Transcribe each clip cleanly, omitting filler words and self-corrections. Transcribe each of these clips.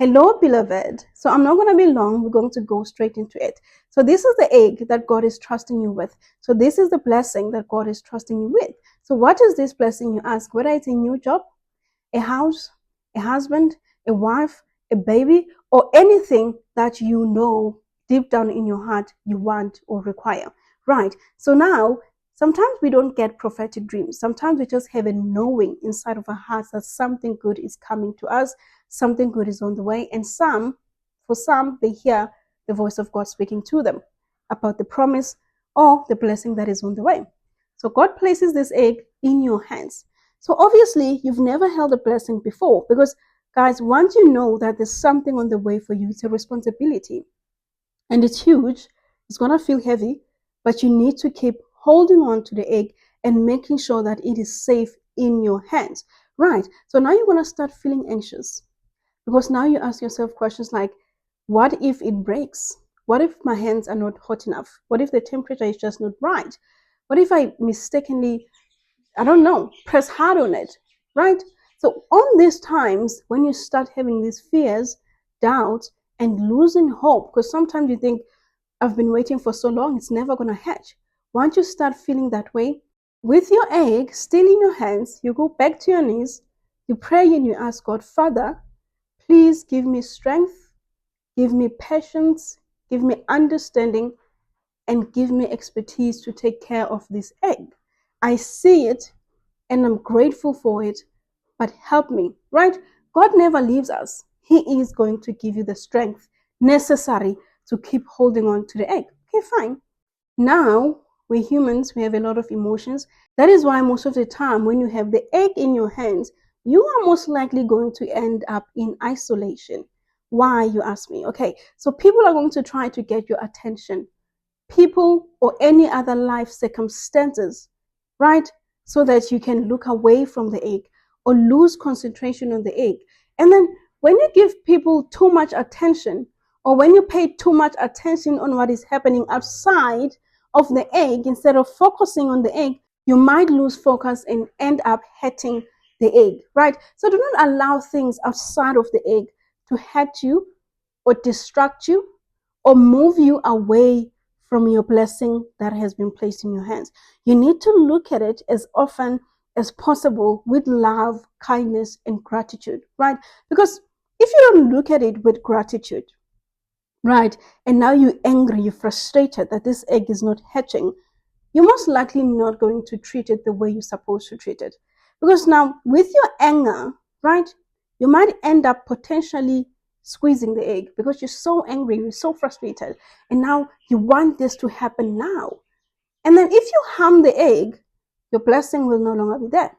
Hello, beloved. So I'm not going to be long. We're going to go straight into it. So this is the egg that God is trusting you with. So this is the blessing that God is trusting you with. So what is this blessing, you ask? Whether it's a new job, a house, a husband, a wife, a baby, or anything that you know deep down in your heart you want or require. Right. So now, sometimes we don't get prophetic dreams. Sometimes we just have a knowing inside of our hearts that something good is coming to us, something good is on the way. And for some, they hear the voice of God speaking to them about the promise or the blessing that is on the way. So God places this egg in your hands. So obviously, you've never held a blessing before because, guys, once you know that there's something on the way for you, it's a responsibility. And it's huge. It's going to feel heavy, but you need to keep holding on to the egg and making sure that it is safe in your hands. Right. So now you're going to start feeling anxious because now you ask yourself questions like, what if it breaks? What if my hands are not hot enough? What if the temperature is just not right? What if I mistakenly, I don't know, press hard on it, right? So on these times, when you start having these fears, doubts, and losing hope, because sometimes you think, I've been waiting for so long, it's never going to hatch. Once you start feeling that way, with your egg still in your hands, you go back to your knees, you pray and you ask God, Father, please give me strength, give me patience, give me understanding, and give me expertise to take care of this egg. I see it and I'm grateful for it, but help me, right? God never leaves us. He is going to give you the strength necessary to keep holding on to the egg. Okay, fine. Now, we're humans, we have a lot of emotions. That is why most of the time when you have the egg in your hands, you are most likely going to end up in isolation. Why, you ask me? Okay, so people are going to try to get your attention. People or any other life circumstances, right? So that you can look away from the egg or lose concentration on the egg. And then when you give people too much attention, or when you pay too much attention on what is happening outside of the egg, instead of focusing on the egg, you might lose focus and end up hurting the egg, right? So do not allow things outside of the egg to hurt you or distract you or move you away from your blessing that has been placed in your hands. You need to look at it as often as possible with love, kindness, and gratitude, right? Because if you don't look at it with gratitude, right, and now you're angry, you're frustrated that this egg is not hatching, you're most likely not going to treat it the way you're supposed to treat it. Because now, with your anger, right, you might end up potentially squeezing the egg because you're so angry, you're so frustrated, and now you want this to happen now. And then if you harm the egg, your blessing will no longer be there.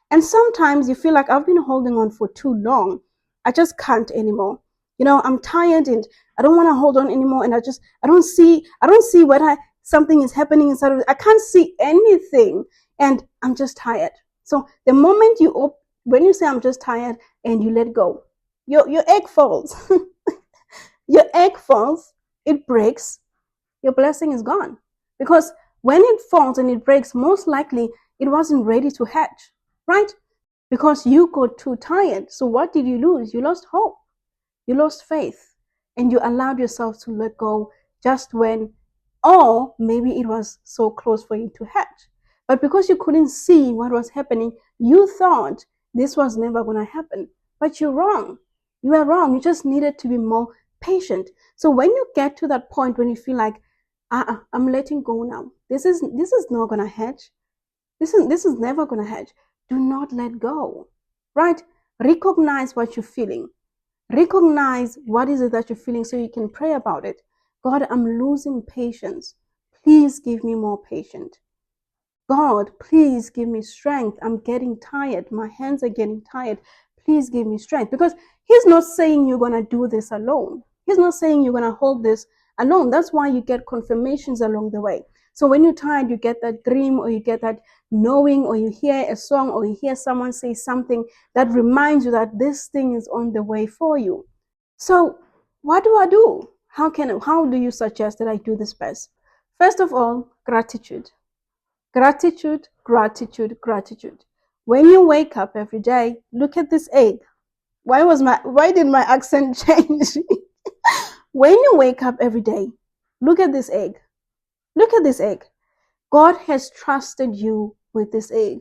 And sometimes you feel like, I've been holding on for too long. I just can't anymore. I'm tired and I don't want to hold on anymore. And I don't see whether something is happening inside of it. I can't see anything and I'm just tired. So the moment when you say I'm just tired and you let go, your egg falls. Your egg falls, it breaks, your blessing is gone. Because when it falls and it breaks, most likely it wasn't ready to hatch, right? Because you got too tired. So what did you lose? You lost hope. You lost faith. And you allowed yourself to let go just when, or maybe it was so close for you to hatch. But because you couldn't see what was happening, you thought this was never going to happen. But you're wrong. You are wrong. You just needed to be more patient. So when you get to that point when you feel like, I'm letting go now. This is not gonna hatch. This is never gonna hatch. Do not let go. Right? Recognize what you're feeling. Recognize what is it that you're feeling so you can pray about it. God, I'm losing patience. Please give me more patience. God, please give me strength. I'm getting tired. My hands are getting tired. Please give me strength. Because He's not saying you're gonna do this alone. He's not saying you're gonna hold this alone. That's why you get confirmations along the way. So when you're tired, you get that dream or you get that knowing or you hear a song or you hear someone say something that reminds you that this thing is on the way for you. So what do I do? How do you suggest that I do this best? First of all, gratitude. Gratitude, gratitude, gratitude. When you wake up every day, look at this egg. Why did my accent change? When you wake up every day, look at this egg. Look at this egg. God has trusted you with this egg.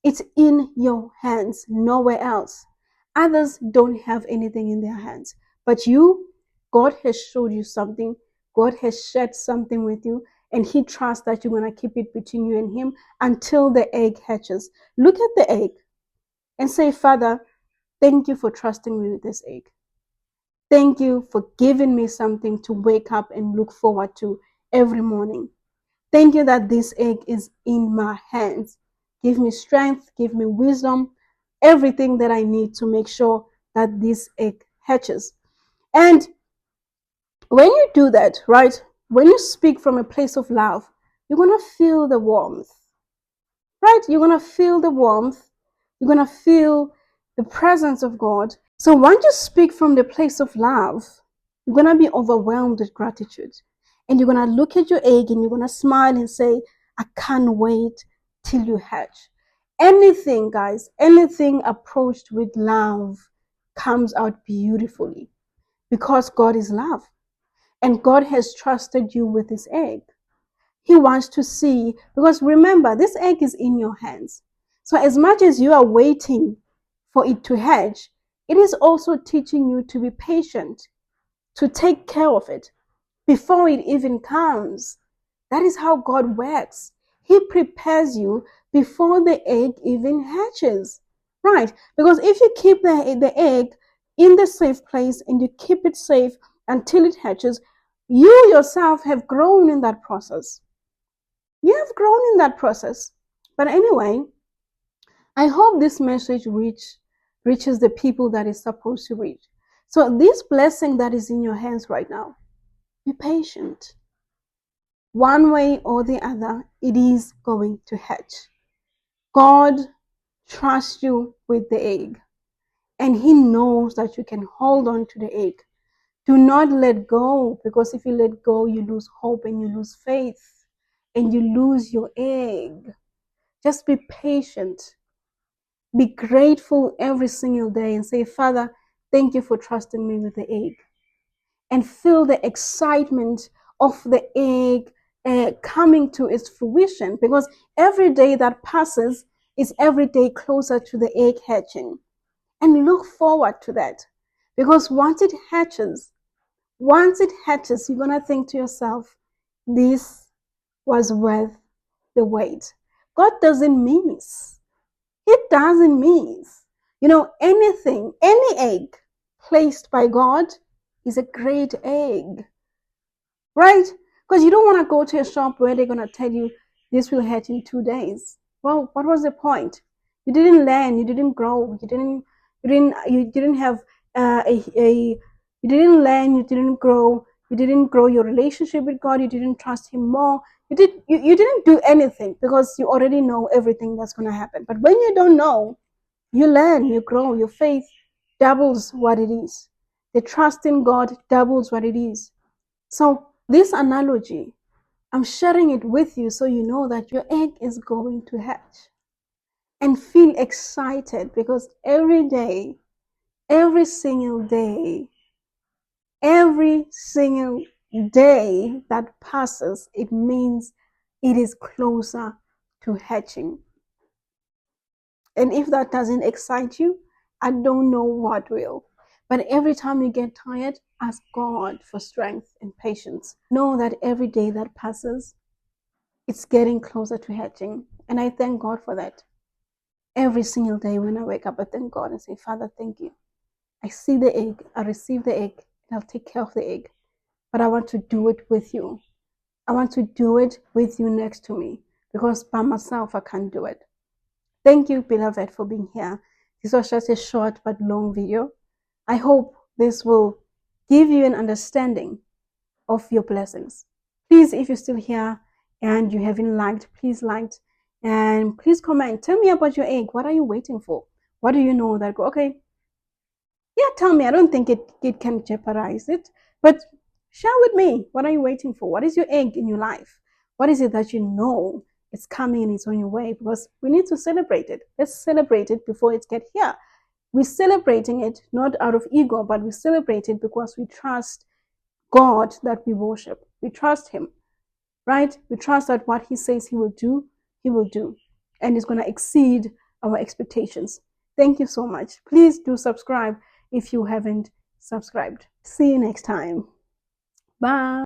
It's in your hands, nowhere else. Others don't have anything in their hands. But you, God has showed you something. God has shared something with you, and He trusts that you're going to keep it between you and Him until the egg hatches. Look at the egg and say, Father, thank you for trusting me with this egg. Thank you for giving me something to wake up and look forward to every morning. Thank you that this egg is in my hands. Give me strength, give me wisdom, everything that I need to make sure that this egg hatches. And when you do that, right, when you speak from a place of love, you're going to feel the warmth, right? You're going to feel the warmth. You're going to feel the presence of God. So once you speak from the place of love, you're going to be overwhelmed with gratitude. And you're going to look at your egg and you're going to smile and say, I can't wait till you hatch. Anything, guys, anything approached with love comes out beautifully because God is love. And God has trusted you with this egg. He wants to see, because remember, this egg is in your hands. So as much as you are waiting for it to hatch, it is also teaching you to be patient, to take care of it before it even comes. That is how God works. He prepares you before the egg even hatches. Right? Because if you keep the egg in the safe place and you keep it safe until it hatches, you yourself have grown in that process. You have grown in that process. But anyway, I hope this message reaches the people that it's supposed to reach. So this blessing that is in your hands right now, be patient. One way or the other, it is going to hatch. God trusts you with the egg, and He knows that you can hold on to the egg. Do not let go, because if you let go, you lose hope and you lose faith and you lose your egg. Just be patient. Be grateful every single day and say, Father, thank you for trusting me with the egg. And feel the excitement of the egg coming to its fruition, because every day that passes is every day closer to the egg hatching. And look forward to that, because once it hatches, you're going to think to yourself, this was worth the wait. God doesn't miss. It doesn't miss. Anything, any egg placed by God is a great egg, right? Because you don't want to go to a shop where they're going to tell you this will hatch in 2 days. Well, what was the point? You didn't learn, you didn't grow, you didn't have you didn't learn, you didn't grow, your relationship with God, you didn't trust Him more. You didn't do anything, because you already know everything that's going to happen. But when you don't know, you learn, you grow, your faith doubles what it is. The trust in God doubles what it is. So this analogy, I'm sharing it with you so you know that your egg is going to hatch. And feel excited, because every day, every single day that passes, it means it is closer to hatching. And if that doesn't excite you, I don't know what will. But every time you get tired, ask God for strength and patience. Know that every day that passes, it's getting closer to hatching. And I thank God for that. Every single day when I wake up, I thank God and say, Father, thank you. I see the egg, I receive the egg, and I'll take care of the egg. But I want to do it with you. I want to do it with you next to me, because by myself, I can't do it. Thank you, beloved, for being here. This was just a short but long video. I hope this will give you an understanding of your blessings. Please, if you're still here and you haven't liked, please like and please comment. Tell me about your egg. What are you waiting for? What do you know that okay? Yeah, tell me. I don't think it can jeopardize it, but share with me. What are you waiting for? What is your egg in your life? What is it that you know it's coming and it's on your way? Because we need to celebrate it. Let's celebrate it before it gets here. We're celebrating it not out of ego, but we celebrate it because we trust God that we worship. We trust Him, right? We trust that what He says He will do, He will do. And it's going to exceed our expectations. Thank you so much. Please do subscribe if you haven't subscribed. See you next time. Bye.